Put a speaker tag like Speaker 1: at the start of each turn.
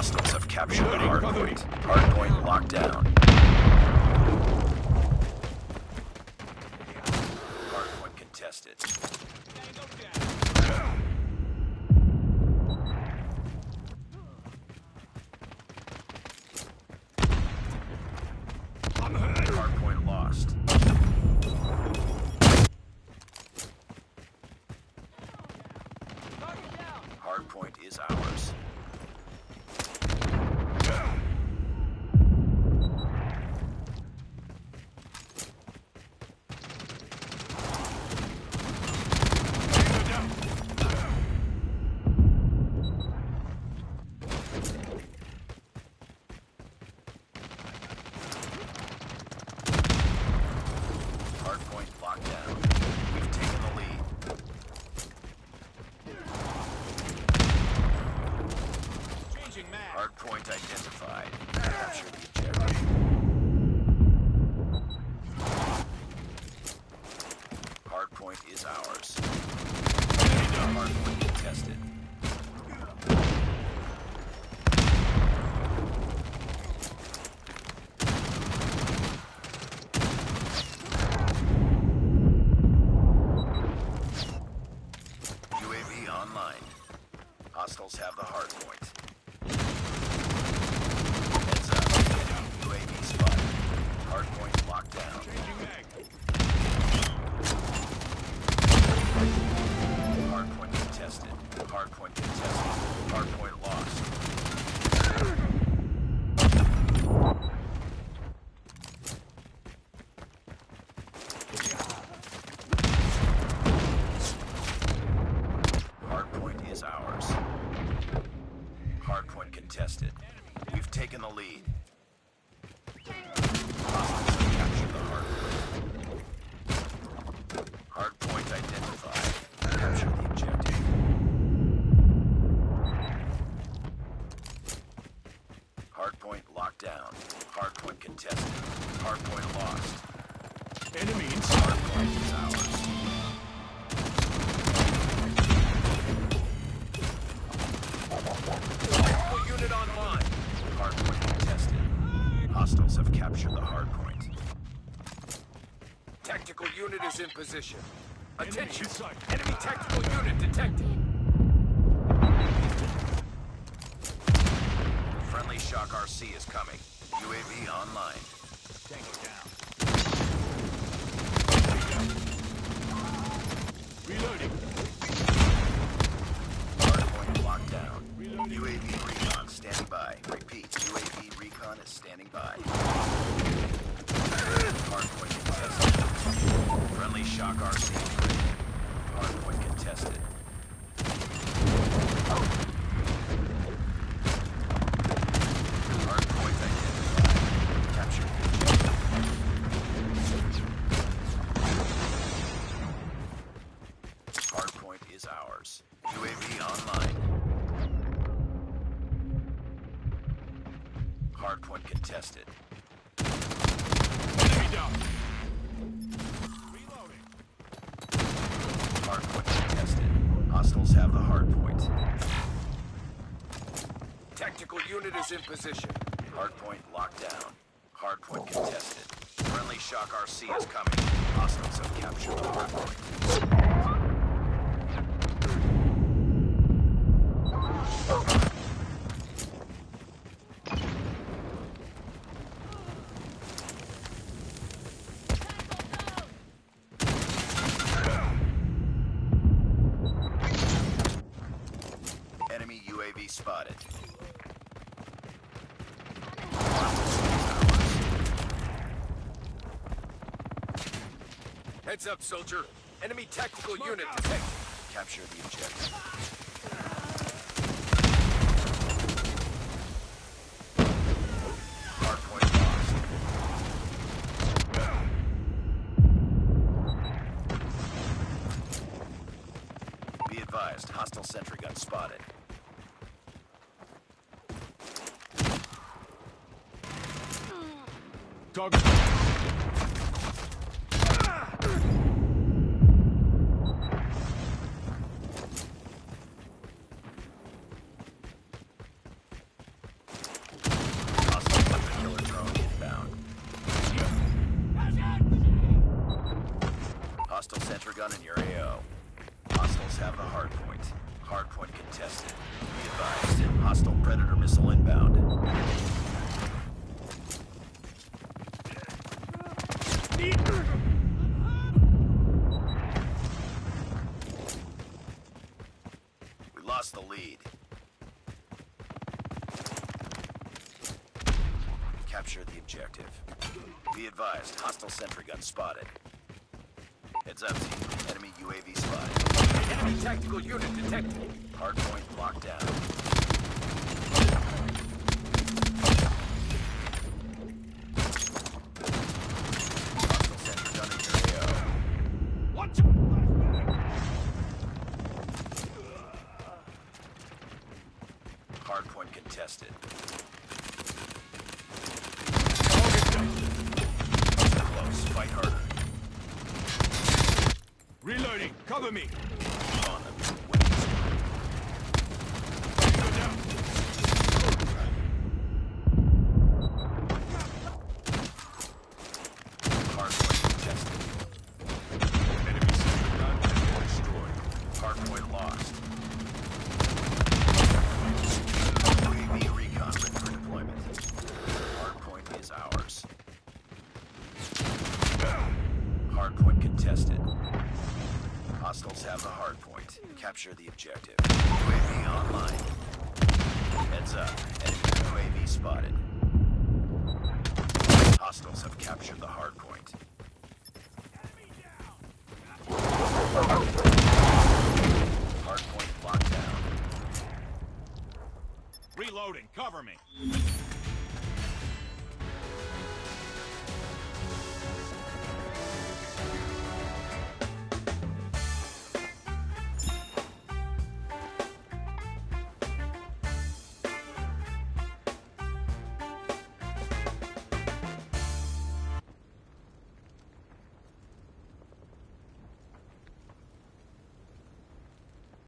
Speaker 1: Hostiles have captured the hardpoint. Hardpoint locked down. Hardpoint contested. Hardpoint lost. Hardpoint is ours. Hardpoint locked down. We've taken the lead.
Speaker 2: Changing mag.
Speaker 1: Hardpoint identified. Capture the objective. Hardpoint is ours. Hardpoint contested. UAV online. Hostiles have the hardpoint. Heads up. Enemy UAV spotted. Hardpoint locked down.
Speaker 2: Changing mag.
Speaker 1: Hardpoint contested. Hardpoint contested. Hardpoint lost. Hardpoint is ours. Hardpoint contested. We've taken the lead. Hostiles have captured the hardpoint. Hardpoint identified. Capture the objective. Hardpoint locked down. Hardpoint contested. Hardpoint lost.
Speaker 2: Enemy inside.
Speaker 1: Hardpoint is ours. Tactical unit online. Hardpoint contested. Hostiles have captured the hardpoint. Tactical unit is in position. Attention!
Speaker 2: inside.
Speaker 1: Enemy tactical unit detected. Friendly Shock RC is coming. UAV online.
Speaker 2: Tango down. Reloading.
Speaker 1: Hardpoint locked down.
Speaker 2: Reloading.
Speaker 1: UAV recon standing by. Repeat, UAV recon is standing by. Hardpoint contested. Friendly Shock RC. Hardpoint contested. Hardpoint identified. Capture the objective. Hardpoint is ours. UAV online. Hardpoint contested.
Speaker 2: Enemy down. Reloading.
Speaker 1: Hardpoint contested. Hostiles have the hardpoint. Tactical unit is in position. Hardpoint locked down. Hardpoint contested. Friendly Shock RC is coming. Hostiles have captured the hardpoint. Enemy UAV spotted. Heads up, soldier. Enemy tactical unit detected. Capture the objective. Hardpoint lost. Be advised, hostile sentry gun spotted.
Speaker 2: Target.
Speaker 1: in your AO. Hostiles have the hard point. Hard point contested. Be advised. Hostile Predator missile inbound. We lost the lead. Capture the objective. Be advised. Hostile sentry gun spotted. Heads up, team. Enemy UAV spotted. Enemy tactical unit detected. Hardpoint locked down. Hostile sentry gun in your AO.
Speaker 2: Watch out!
Speaker 1: Hardpoint contested. Close. Fight harder.
Speaker 2: Reloading. Cover me.
Speaker 1: On them. Winning this one.
Speaker 2: Go down.
Speaker 1: Hardpoint contested.
Speaker 2: Enemy sentry gun has been destroyed.
Speaker 1: Hardpoint lost. UAV recon ready for deployment. Hardpoint is ours. Hardpoint contested. Hostiles have the hardpoint. Capture the objective. UAV online. Heads up. Enemy UAV spotted. Hostiles have captured the hardpoint. Hardpoint locked down.
Speaker 2: Reloading. Cover me.